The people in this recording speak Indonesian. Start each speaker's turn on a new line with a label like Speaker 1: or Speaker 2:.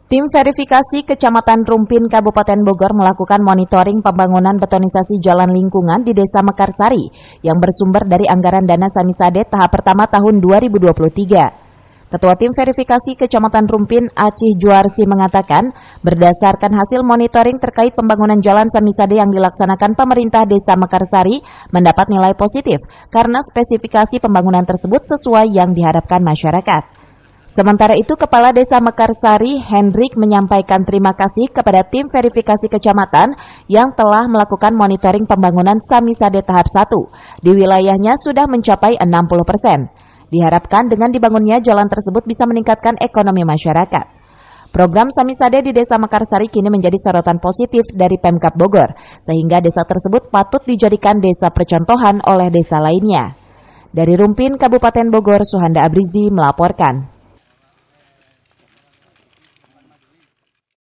Speaker 1: Tim verifikasi Kecamatan Rumpin Kabupaten Bogor melakukan monitoring pembangunan betonisasi jalan lingkungan di Desa Mekarsari yang bersumber dari anggaran dana Samisade tahap pertama tahun 2023. Ketua Tim Verifikasi Kecamatan Rumpin, Acih Juarsi mengatakan, berdasarkan hasil monitoring terkait pembangunan jalan Samisade yang dilaksanakan pemerintah Desa Mekarsari mendapat nilai positif karena spesifikasi pembangunan tersebut sesuai yang diharapkan masyarakat. Sementara itu, Kepala Desa Mekarsari, Hendrik, menyampaikan terima kasih kepada tim verifikasi kecamatan yang telah melakukan monitoring pembangunan Samisade tahap 1. Di wilayahnya sudah mencapai 60%. Diharapkan dengan dibangunnya jalan tersebut bisa meningkatkan ekonomi masyarakat. Program Samisade di Desa Mekarsari kini menjadi sorotan positif dari Pemkab Bogor, sehingga desa tersebut patut dijadikan desa percontohan oleh desa lainnya. Dari Rumpin, Kabupaten Bogor, Suhanda Abrizi melaporkan.